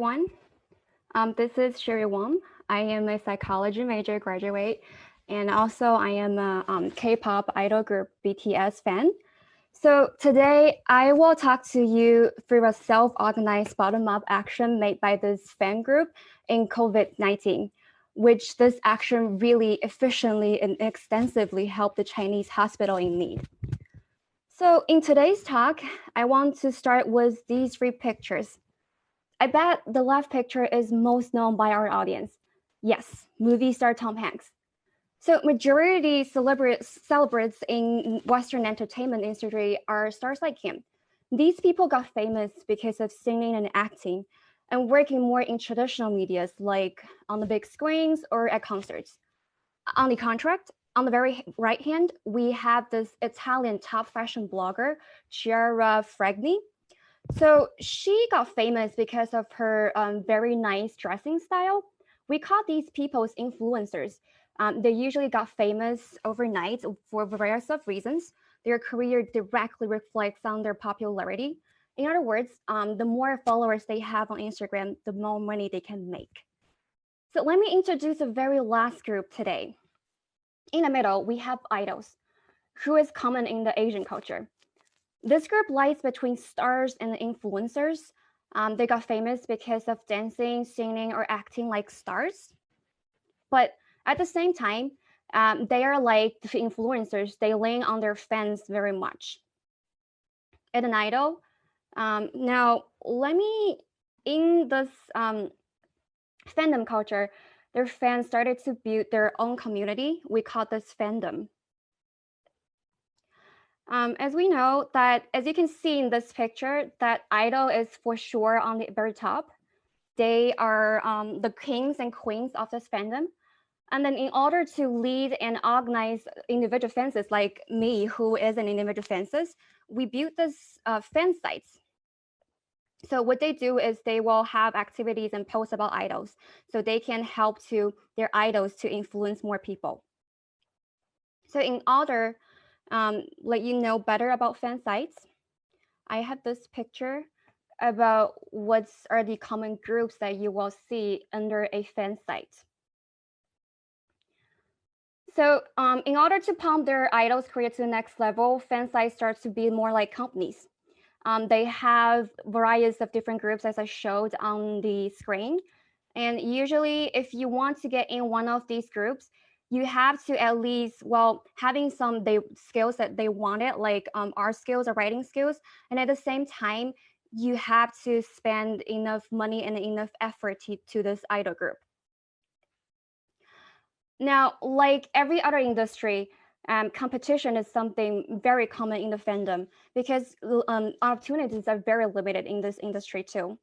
everyone. This is Sherry Wang. I am a psychology major graduate, and also I am a K-pop idol group BTS fan. So today I will talk to you through a self-organized bottom-up action made by this fan group in COVID-19, which this action really efficiently and extensively helped the Chinese hospital in need. So in today's talk, I want to start with these three pictures. I bet the left picture is most known by our audience. Yes, movie star Tom Hanks. So majority celebrities in Western entertainment industry are stars like him. These people got famous because of singing and acting and working more in traditional medias like on the big screens or at concerts. On the contract, on the very right hand, we have this Italian top fashion blogger, Chiara Fragni. So she got famous because of her very nice dressing style. We call these people influencers. They usually got famous overnight for various of reasons. Their career directly reflects on their popularity. In other words, the more followers they have on Instagram, the more money they can make. So let me introduce the very last group today. In the middle, we have idols, who is common in the Asian culture. This group lies between stars and influencers. They got famous because of dancing, singing, or acting like stars. But at the same time, they are like the influencers. They lean on their fans very much. And an idol. Now, in this fandom culture, their fans started to build their own community. We call this fandom. As we know that, as you can see in this picture, that idol is for sure on the very top. They are the kings and queens of this fandom. And then in order to lead and organize individual fans like me, who is an individual fans, we built this fan sites. So what they do is they will have activities and posts about idols. So they can help to their idols to influence more people. So in order let you know better about fan sites, I have this picture about what are the common groups that you will see under a fan site. So in order to pump their idols' career to the next level, fan sites start to be more like companies. They have varieties of different groups as I showed on the screen. And usually if you want to get in one of these groups, you have to at least, having some skills that they wanted, like art skills or writing skills. And at the same time, you have to spend enough money and enough effort to this idol group. Now, like every other industry, competition is something very common in the fandom because opportunities are very limited in this industry too.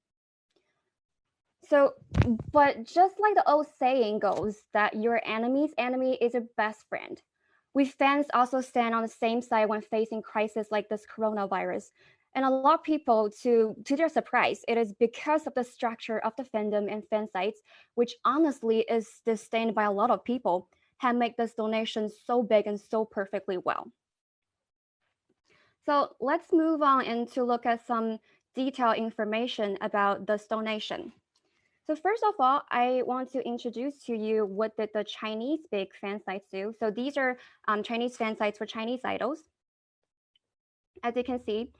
So, but just like the old saying goes that your enemy's enemy is your best friend, we fans also stand on the same side when facing crises like this coronavirus. And a lot of people, to their surprise, it is because of the structure of the fandom and fan sites, which honestly is disdained by a lot of people, have made this donation so big and so perfectly well. So let's move on and to look at some detailed information about this donation. So first of all, I want to introduce to you what did the Chinese big fan sites do. So these are Chinese fan sites for Chinese idols. As you can see,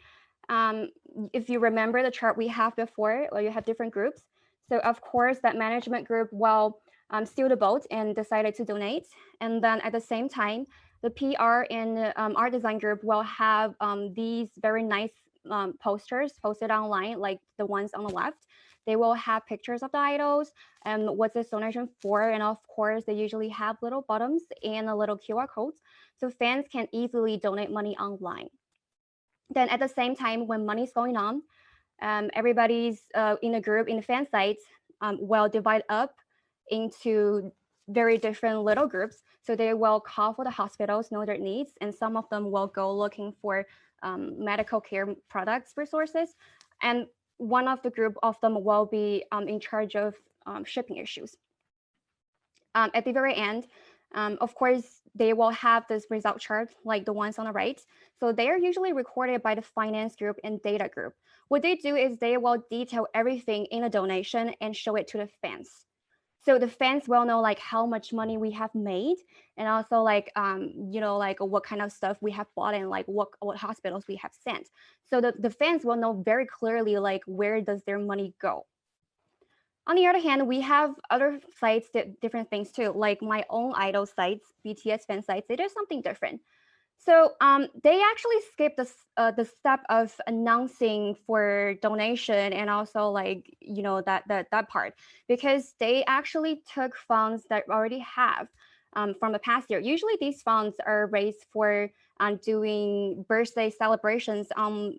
if you remember the chart we have before, or you have different groups. So of course, that management group will steal the boat and decided to donate. And then at the same time, the PR and art design group will have these very nice posters posted online, like the ones on the left. They will have pictures of the idols and what's this donation for. And of course, they usually have little buttons and a little QR codes. So fans can easily donate money online. Then at the same time, when money's going on, everybody's in a group in the fan sites will divide up into very different little groups. So they will call for the hospitals, know their needs, and some of them will go looking for medical care products resources. And one of the group of them will be in charge of shipping issues. At the very end, Of course, they will have this result chart like the ones on the right. So they are usually recorded by the finance group and data group. What they do is they will detail everything in a donation and show it to the fans. So the fans will know like how much money we have made, and also like like what kind of stuff we have bought and like what hospitals we have sent. So the fans will know very clearly like where does their money go. On the other hand, we have other sites that different things too, like my own idol sites, BTS Fan Sites. They do something different. So they actually skip the step of announcing for donation and also like that part, because they actually took funds that already have from the past year. Usually these funds are raised for doing birthday celebrations on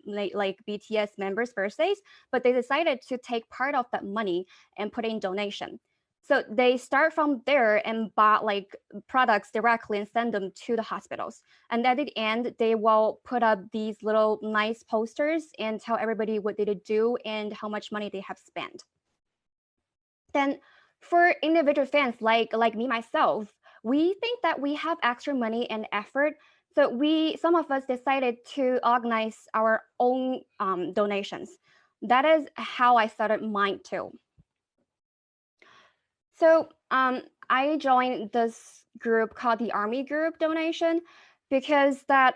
like BTS members' birthdays, but they decided to take part of that money and put it in donation. So they start from there and bought like products directly and send them to the hospitals. And at the end, they will put up these little nice posters and tell everybody what they did do and how much money they have spent. Then for individual fans like me myself, we think that we have extra money and effort. So some of us decided to organize our own donations. That is how I started mine too. So I joined this group called the Army Group Donation, because that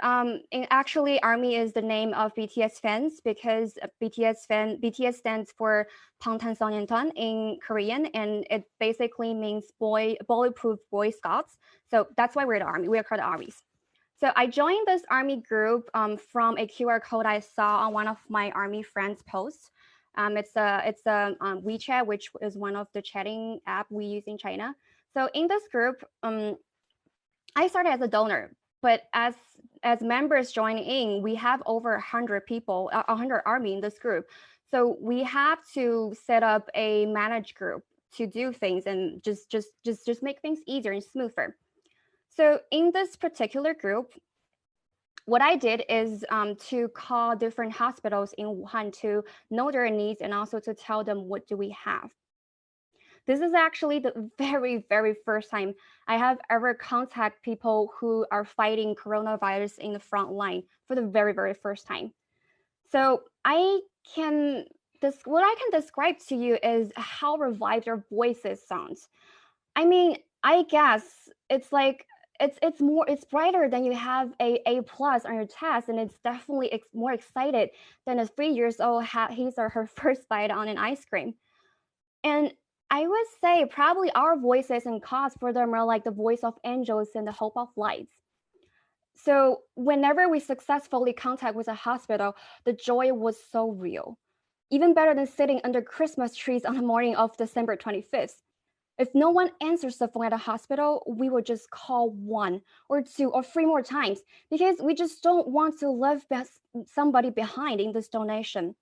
actually Army is the name of BTS fans, because BTS stands for 방탄소년단 in Korean, and it basically means bulletproof Boy Scouts. So that's why we're the Army. We are called the Armies. So I joined this Army group from a QR code I saw on one of my Army friends' posts. It's a WeChat, which is one of the chatting app we use in China. So in this group, I started as a donor, but as members join in, we have over 100 people, 100 Army in this group. So we have to set up a managed group to do things and just make things easier and smoother. So in this particular group, what I did is to call different hospitals in Wuhan to know their needs and also to tell them what do we have. This is actually the very, very first time I have ever contacted people who are fighting coronavirus in the front line for the very, very first time. So what I can describe to you is how revived their voices sounds. I mean, I guess it's like it's brighter than you have a plus on your test, and it's definitely more excited than a 3 years old his or her first bite on an ice cream. And I would say probably our voices and cause for them are like the voice of angels and the hope of lights. So whenever we successfully contact with a hospital, the joy was so real. Even better than sitting under Christmas trees on the morning of December 25th. If no one answers the phone at a hospital, we will just call 1 or 2 or 3 more times, because we just don't want to leave somebody behind in this donation.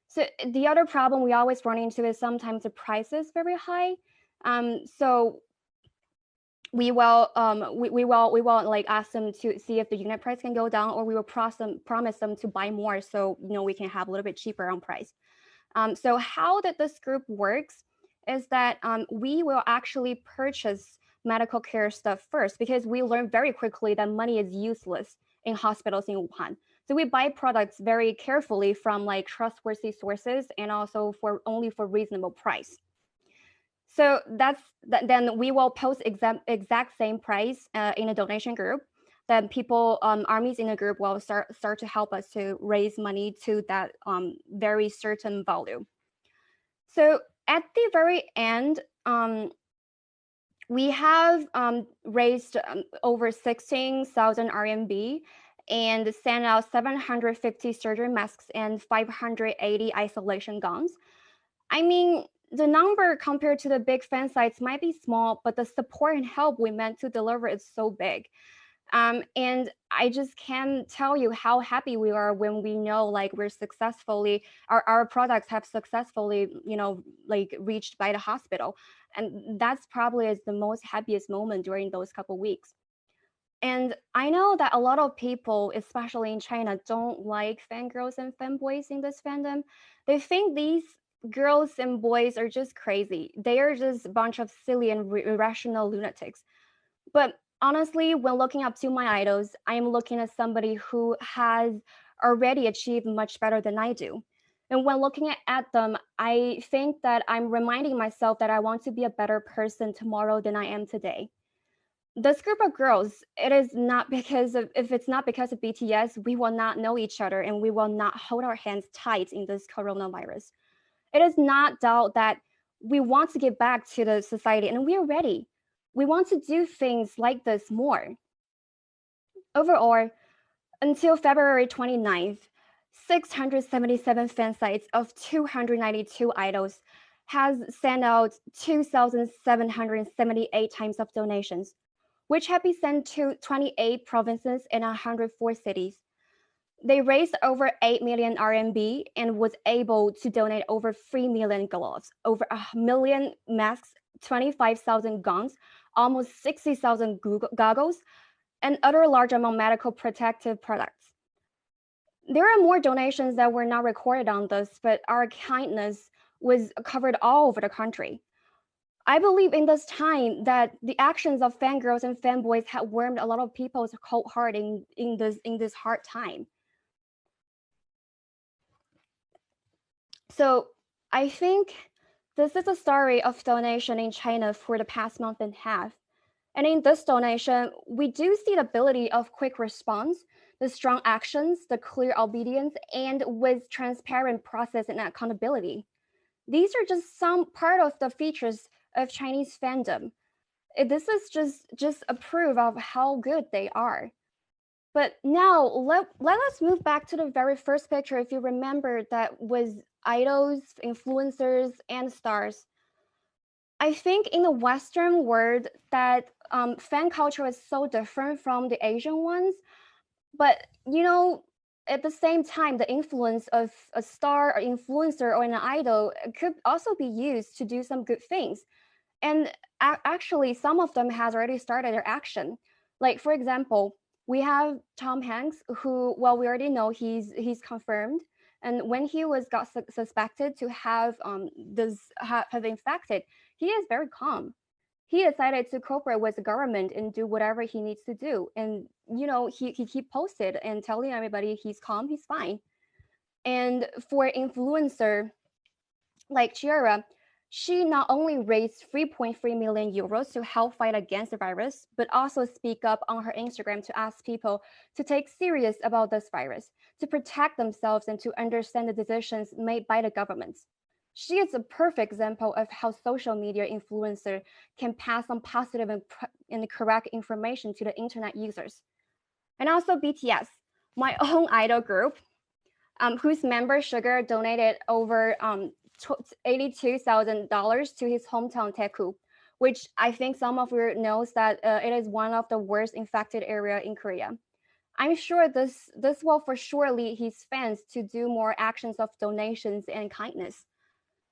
So the other problem we always run into is sometimes the price is very high. So we will like ask them to see if the unit price can go down, or we will promise them to buy more, so we can have a little bit cheaper on price. So how that this group works is that we will actually purchase medical care stuff first, because we learned very quickly that money is useless in hospitals in Wuhan. So we buy products very carefully from like trustworthy sources, and also only for reasonable price. So then we will post exact same price in a donation group. Then people, armies in the group will start to help us to raise money to that very certain value. So at the very end, we have raised over 16,000 RMB and sent out 750 surgery masks and 580 isolation gowns. I mean, the number compared to the big fan sites might be small, but the support and help we meant to deliver is so big. And I just can't tell you how happy we are when we know like our products have successfully, like reached by the hospital. And that's probably is the most happiest moment during those couple weeks. And I know that a lot of people, especially in China, don't like fangirls and fanboys in this fandom. They think these girls and boys are just crazy. They are just a bunch of silly and irrational lunatics. But honestly, when looking up to my idols, I am looking at somebody who has already achieved much better than I do. And when looking at them, I think that I'm reminding myself that I want to be a better person tomorrow than I am today. This group of girls, it is not because of, if it's not because of BTS, we will not know each other and we will not hold our hands tight in this coronavirus. It is not doubt that we want to get back to the society and we are ready. We want to do things like this more. Overall, until February 29th, 677 fan sites of 292 idols has sent out 2,778 times of donations, which have been sent to 28 provinces and 104 cities. They raised over 8 million RMB and was able to donate over 3 million gloves, over 1 million masks, 25,000 guns, almost 60,000 goggles, and other large amount medical protective products. There are more donations that were not recorded on this, but our kindness was covered all over the country. I believe in this time that the actions of fangirls and fanboys have warmed a lot of people's cold heart in this hard time. So I think this is a story of donation in China for the past month and a half. And in this donation, we do see the ability of quick response, the strong actions, the clear obedience, and with transparent process and accountability. These are just some part of the features of Chinese fandom. This is just a proof of how good they are. But now let us move back to the very first picture. If you remember, that was idols, influencers, and stars. I think in the Western world that fan culture is so different from the Asian ones. But at the same time, the influence of a star or influencer or an idol could also be used to do some good things. And actually, some of them has already started their action. Like for example, we have Tom Hanks, who, well, we already know he's confirmed. And when he was got suspected to have have infected, he is very calm. He decided to cooperate with the government and do whatever he needs to do. And he keep posted and telling everybody he's calm, he's fine. And for influencer like Chiara, she not only raised 3.3 million euros to help fight against the virus, but also speak up on her Instagram to ask people to take serious about this virus, to protect themselves and to understand the decisions made by the governments. She is a perfect example of how social media influencer can pass on positive and correct information to the internet users. And also BTS, my own idol group, whose member Sugar donated over $82,000 to his hometown Daegu, which I think some of you knows that it is one of the worst infected area in Korea. I'm sure this will for sure lead his fans to do more actions of donations and kindness.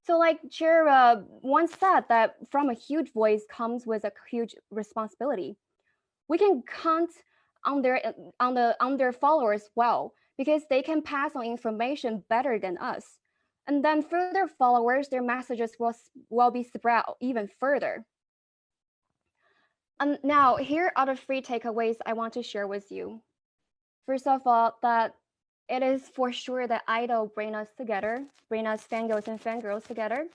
So like Chira once said that from a huge voice comes with a huge responsibility. We can count on their followers well because they can pass on information better than us. And then through their followers, their messages will be spread even further. And now here are the 3 takeaways I want to share with you. First of all, that it is for sure that idol bring us together, bring us fangirls and fangirls together.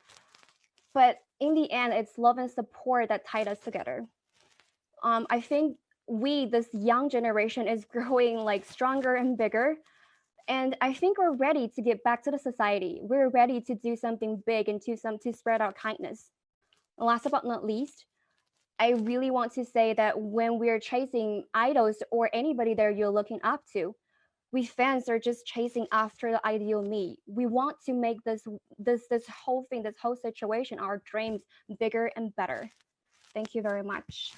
But in the end, it's love and support that tied us together. I think this young generation, is growing like stronger and bigger. And I think we're ready to get back to the society. We're ready to do something big and to spread our kindness. And last but not least, I really want to say that when we're chasing idols or anybody that you're looking up to, we fans are just chasing after the ideal me. We want to make this whole thing, this whole situation, our dreams bigger and better. Thank you very much.